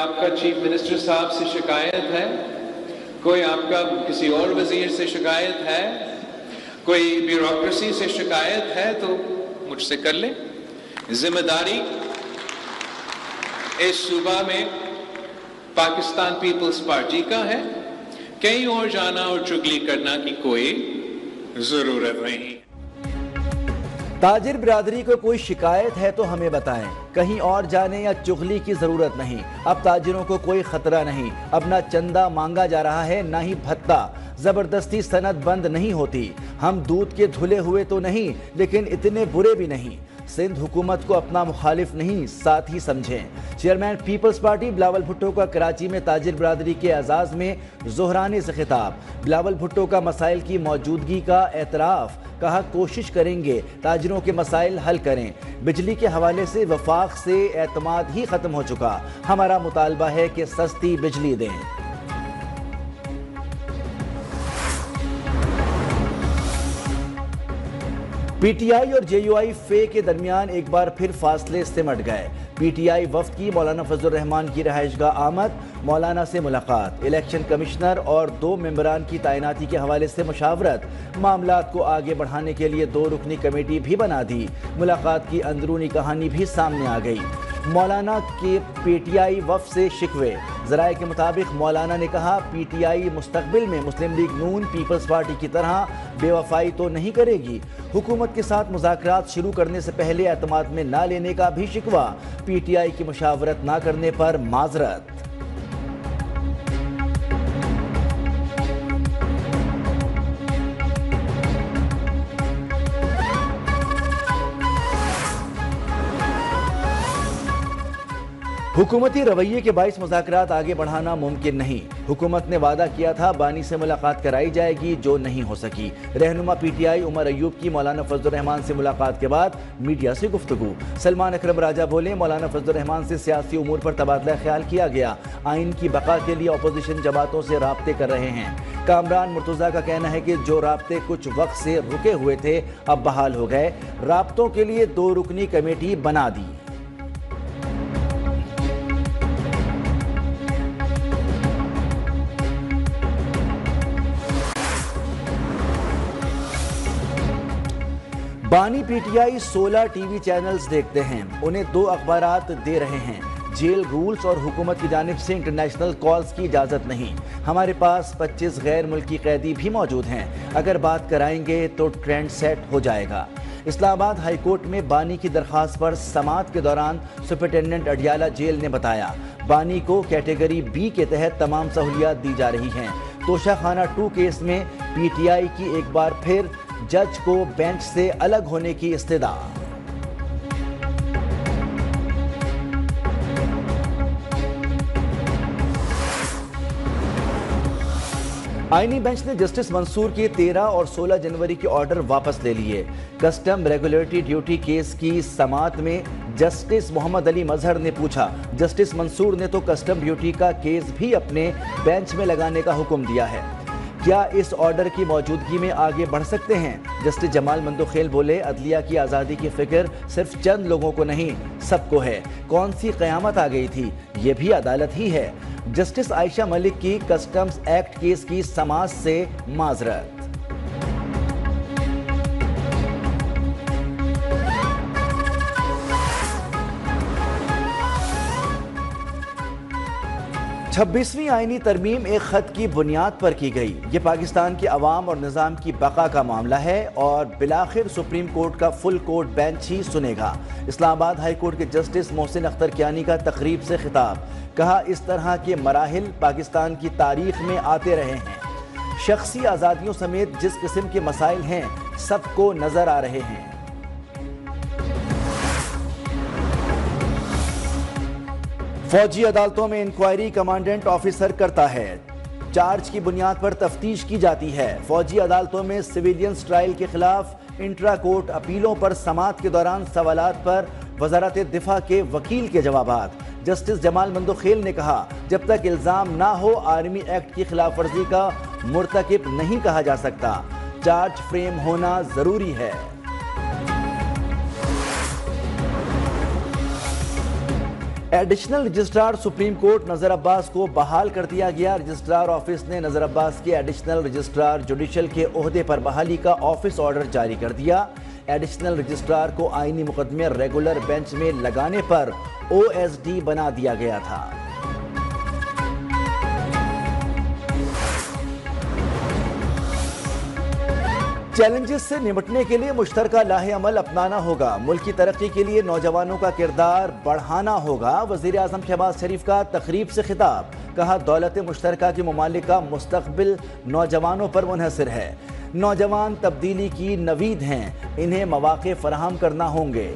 آپ کا chief minister صاحب سے شکایت ہے, کوئی آپ کا کسی اور وزیر سے شکایت ہے, کوئی بیوروکریسی سے شکایت ہے تو مجھ سے کر لیں. ذمہ داری اس صوبہ میں پاکستان پیپلز پارٹی کا ہے, کہیں اور جانا اور چگلی کرنا کی کوئی ضرورت نہیں. تاجر برادری کو کوئی شکایت ہے تو ہمیں بتائیں, کہیں اور جانے یا چغلی کی ضرورت نہیں. اب تاجروں کو کوئی خطرہ نہیں, اب نہ چندہ مانگا جا رہا ہے نہ ہی بھتہ. زبردستی صنعت بند نہیں ہوتی. ہم دودھ کے دھلے ہوئے تو نہیں لیکن اتنے برے بھی نہیں. سندھ حکومت کو اپنا مخالف نہیں ساتھی سمجھیں. چیئرمین پیپلز پارٹی بلاول بھٹو کا کراچی میں تاجر برادری کے اعزاز میں ظہرانے سے خطاب. بلاول بھٹو کا مسائل کی موجودگی کا اعتراف, کہا کوشش کریں گے تاجروں کے مسائل حل کریں. بجلی کے حوالے سے وفاق سے اعتماد ہی ختم ہو چکا, ہمارا مطالبہ ہے کہ سستی بجلی دیں. پی ٹی آئی اور جے یو آئی فے کے درمیان ایک بار پھر فاصلے سمٹ گئے. پی ٹی آئی وفد کی مولانا فضل الرحمان کی رہائش گاہ آمد, مولانا سے ملاقات, الیکشن کمشنر اور 2 ممبران کی تعیناتی کے حوالے سے مشاورت, معاملات کو آگے بڑھانے کے لیے 2 رکنی کمیٹی بھی بنا دی. ملاقات کی اندرونی کہانی بھی سامنے آ گئی. مولانا کے پی ٹی آئی وفد سے شکوے. ذرائع کے مطابق مولانا نے کہا پی ٹی آئی مستقبل میں مسلم لیگ نون پیپلز پارٹی کی طرح بے وفائی تو نہیں کرے گی. حکومت کے ساتھ مذاکرات شروع کرنے سے پہلے اعتماد میں نہ لینے کا بھی شکوہ. پی ٹی آئی کی مشاورت نہ کرنے پر معذرت. حکومتی رویے کے باعث مذاکرات آگے بڑھانا ممکن نہیں. حکومت نے وعدہ کیا تھا بانی سے ملاقات کرائی جائے گی جو نہیں ہو سکی. رہنما P T I Omar Ayub کی مولانا فضل الرحمان سے ملاقات کے بعد میڈیا سے گفتگو. سلمان اکرم راجہ بولے مولانا فضل الرحمان سے سیاسی امور پر تبادلہ خیال کیا گیا. آئین کی بقا کے لیے اپوزیشن جماعتوں سے رابطے کر رہے ہیں. کامران مرتضیٰ کا کہنا ہے کہ جو رابطے کچھ وقت سے رکے ہوئے تھے اب بحال ہو گئے. رابطوں کے لیے 2 رکنی کمیٹی بنا دی. بانی P T I 16 T V channels دیکھتے ہیں, انہیں 2 اخبارات دے رہے ہیں. جیل رولز اور حکومت کی جانب سے انٹرنیشنل کالز کی اجازت نہیں. ہمارے پاس 25 غیر ملکی قیدی بھی موجود ہیں. اگر بات کرائیں گے تو ٹرینڈ سیٹ ہو جائے گا. اسلام آباد ہائی کورٹ میں بانی کی درخواست پر سماعت کے دوران سپرنٹینڈنٹ اڈیالہ جیل نے بتایا بانی کو کیٹیگری بی کے تحت تمام سہولیات دی جا رہی ہیں. توشہ خانہ 2 کیس میں پی ٹی آئی کی ایک بار پھر جج کو بینچ سے الگ ہونے کی استدعا. آئینی بینچ نے جسٹس منصور کے 13 اور 16 جنوری کے آرڈر واپس لے لیے. کسٹم ریگولیٹری ڈیوٹی کیس کی سماعت میں جسٹس محمد علی مظہر نے پوچھا جسٹس منصور نے تو کسٹم ڈیوٹی کا کیس بھی اپنے بینچ میں لگانے کا حکم دیا ہے, کیا اس آرڈر کی موجودگی میں آگے بڑھ سکتے ہیں؟ جسٹس جمال مندوخیل بولے عدلیہ کی آزادی کی فکر صرف چند لوگوں کو نہیں سب کو ہے. کون سی قیامت آ گئی تھی, یہ بھی عدالت ہی ہے. جسٹس عائشہ ملک کی کسٹمز ایکٹ کیس کی سماعت سے معذرت. چھبیسویں آئینی ترمیم ایک خط کی بنیاد پر کی گئی. یہ پاکستان کے عوام اور نظام کی بقا کا معاملہ ہے اور بالآخر سپریم کورٹ کا فل کورٹ بینچ ہی سنے گا. اسلام آباد ہائی کورٹ کے جسٹس محسن اختر کیانی کا تقریب سے خطاب. کہا اس طرح کے مراحل پاکستان کی تاریخ میں آتے رہے ہیں. شخصی آزادیوں سمیت جس قسم کے مسائل ہیں سب کو نظر آ رہے ہیں. فوجی عدالتوں میں انکوائری کمانڈنٹ آفیسر کرتا ہے. چارج کی بنیاد پر تفتیش کی جاتی ہے. فوجی عدالتوں میں سویلینز ٹرائل کے خلاف انٹرا کورٹ اپیلوں پر سماعت کے دوران سوالات پر وزارت دفاع کے وکیل کے جوابات. جسٹس جمال مندوخیل نے کہا جب تک الزام نہ ہو آرمی ایکٹ کی خلاف ورزی کا مرتکب نہیں کہا جا سکتا. چارج فریم ہونا ضروری ہے. ایڈیشنل رجسٹرار سپریم کورٹ نذر عباس کو بحال کر دیا گیا۔ رجسٹرار آفس نے نذر عباس کے ایڈیشنل رجسٹرار جوڈیشل کے عہدے پر بحالی کا آفس آرڈر جاری کر دیا۔ ایڈیشنل رجسٹرار کو آئینی مقدمے ریگولر بینچ میں لگانے پر OSD بنا دیا گیا تھا۔ چیلنجز سے نمٹنے کے لیے مشترکہ لاہ عمل اپنانا ہوگا۔ ملک کی ترقی کے لیے نوجوانوں کا کردار بڑھانا ہوگا۔ وزیر اعظم شہباز شریف کا تقریب سے خطاب، کہا دولت مشترکہ کے ممالک کا مستقبل نوجوانوں پر منحصر ہے۔ نوجوان تبدیلی کی نوید ہیں، انہیں مواقع فراہم کرنا ہوں گے۔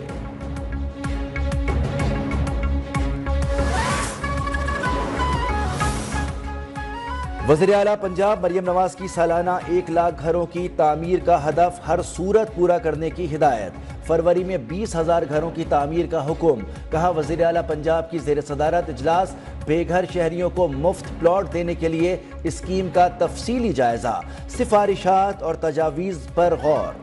وزیر اعلیٰ پنجاب مریم نواز کی سالانہ 1 لاکھ گھروں کی تعمیر کا ہدف ہر صورت پورا کرنے کی ہدایت۔ فروری میں 20,000 گھروں کی تعمیر کا حکم، کہا وزیر اعلیٰ پنجاب کی زیر صدارت اجلاس بے گھر شہریوں کو مفت پلاٹ دینے کے لیے اسکیم کا تفصیلی جائزہ، سفارشات اور تجاویز پر غور۔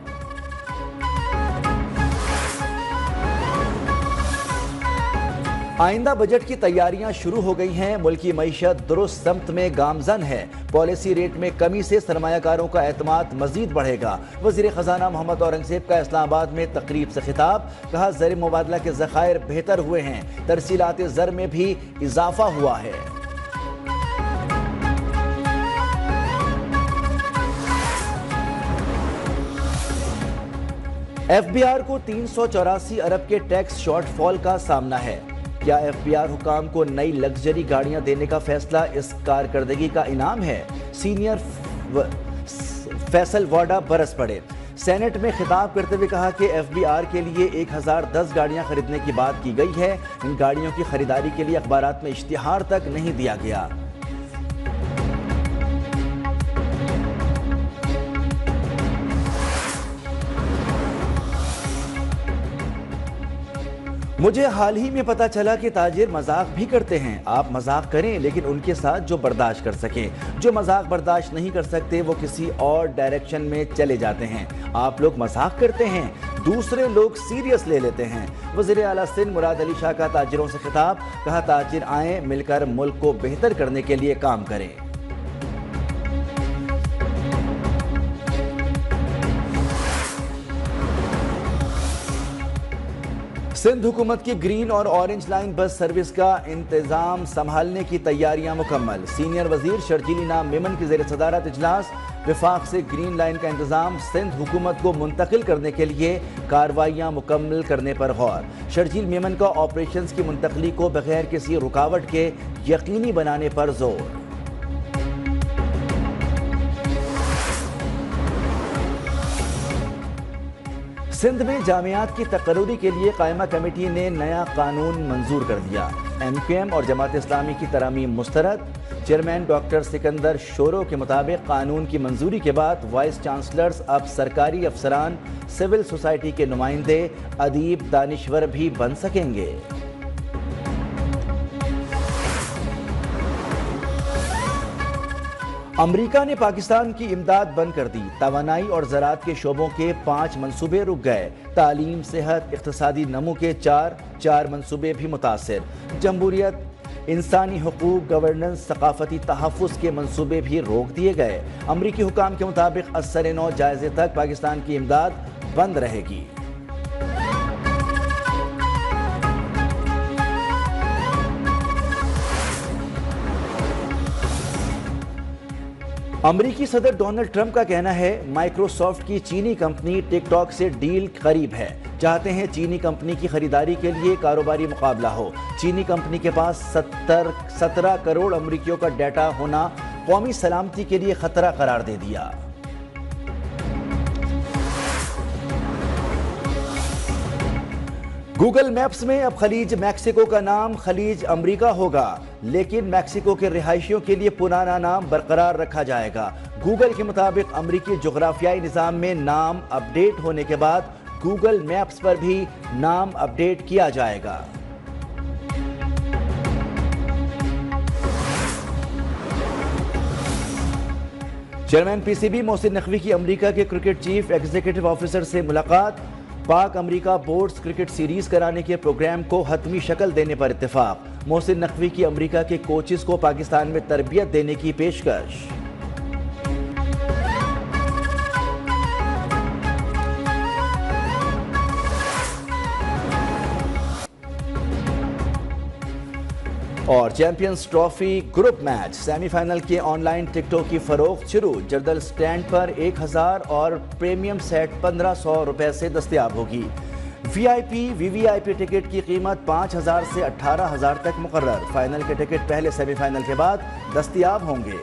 آئندہ بجٹ کی تیاریاں شروع ہو گئی ہیں۔ ملکی معیشت درست سمت میں گامزن ہے۔ پالیسی ریٹ میں کمی سے سرمایہ کاروں کا اعتماد مزید بڑھے گا۔ وزیر خزانہ محمد اورنگزیب کا اسلام آباد میں تقریب سے خطاب، کہا زر مبادلہ کے ذخائر بہتر ہوئے ہیں، ترسیلات زر میں بھی اضافہ ہوا ہے۔ FBR کو 384 ارب کے ٹیکس شارٹ فال کا سامنا ہے۔ کیا FBR حکام کو نئی لگژری گاڑیاں دینے کا فیصلہ اس کارکردگی کا انعام ہے؟ سینئر فیصل واڈا برس پڑے۔ سینٹ میں خطاب کرتے ہوئے کہا کہ FBR کے لیے 1010 گاڑیاں خریدنے کی بات کی گئی ہے۔ ان گاڑیوں کی خریداری کے لیے اخبارات میں اشتہار تک نہیں دیا گیا۔ مجھے حال ہی میں پتا چلا کہ تاجر مذاق بھی کرتے ہیں۔ آپ مذاق کریں لیکن ان کے ساتھ جو برداشت کر سکیں۔ جو مذاق برداشت نہیں کر سکتے وہ کسی اور ڈائریکشن میں چلے جاتے ہیں۔ آپ لوگ مذاق کرتے ہیں، دوسرے لوگ سیریس لے لیتے ہیں۔ وزیر اعلیٰ سندھ مراد علی شاہ کا تاجروں سے خطاب، کہا تاجر آئیں مل کر ملک کو بہتر کرنے کے لیے کام کریں۔ سندھ حکومت کی گرین اور اورنج لائن بس سروس کا انتظام سنبھالنے کی تیاریاں مکمل۔ سینئر وزیر شرجیل انعام میمن کی زیر صدارت اجلاس، وفاق سے گرین لائن کا انتظام سندھ حکومت کو منتقل کرنے کے لیے کارروائیاں مکمل کرنے پر غور۔ شرجیل میمن کا آپریشنز کی منتقلی کو بغیر کسی رکاوٹ کے یقینی بنانے پر زور۔ سندھ میں جامعات کی تقرری کے لیے قائمہ کمیٹی نے نیا قانون منظور کر دیا۔ MQM اور جماعت اسلامی کی ترامیم مسترد۔ چیئرمین ڈاکٹر سکندر شورو کے مطابق قانون کی منظوری کے بعد وائس چانسلرز اب سرکاری افسران، سول سوسائٹی کے نمائندے، ادیب، دانشور بھی بن سکیں گے۔ امریکہ نے پاکستان کی امداد بند کر دی۔ توانائی اور زراعت کے شعبوں کے 5 منصوبے رک گئے۔ تعلیم، صحت، اقتصادی نمو کے 4 منصوبے بھی متاثر۔ جمہوریت، انسانی حقوق، گورننس، ثقافتی تحفظ کے منصوبے بھی روک دیے گئے۔ امریکی حکام کے مطابق ازسر نو جائزے تک پاکستان کی امداد بند رہے گی۔ امریکی صدر ڈونلڈ ٹرمپ کا کہنا ہے مائیکروسافٹ کی چینی کمپنی ٹک ٹاک سے ڈیل قریب ہے۔ چاہتے ہیں چینی کمپنی کی خریداری کے لیے کاروباری مقابلہ ہو۔ چینی کمپنی کے پاس 17 کروڑ امریکیوں کا ڈیٹا ہونا قومی سلامتی کے لیے خطرہ قرار دے دیا۔ گوگل میپس میں اب خلیج میکسیکو کا نام خلیج امریکہ ہوگا، لیکن میکسیکو کے رہائشیوں کے لیے پرانا نام برقرار رکھا جائے گا۔ گوگل کے مطابق امریکی جغرافیائی نظام میں نام اپ ڈیٹ ہونے کے بعد گوگل میپس پر بھی نام اپ ڈیٹ کیا جائے گا۔ چیئرمین PCB محسن نقوی کی امریکہ کے کرکٹ چیف ایگزیکٹو آفیسر سے ملاقات۔ پاک امریکہ بورڈز کرکٹ سیریز کرانے کے پروگرام کو حتمی شکل دینے پر اتفاق، محسن نقوی کی امریکہ کے کوچز کو پاکستان میں تربیت دینے کی پیشکش۔ اور champions trophy group match semi final کے آن لائن ٹکٹوں کی فروخت شروع، جردل سٹینڈ پر 1000 اور پریمیم سیٹ 1500 روپے سے دستیاب ہوگی۔ وی آئی پی ٹکٹ کی قیمت 5000 سے 18000 تک مقرر، فائنل کے ٹکٹ پہلے سیمی فائنل کے بعد دستیاب ہوں گے۔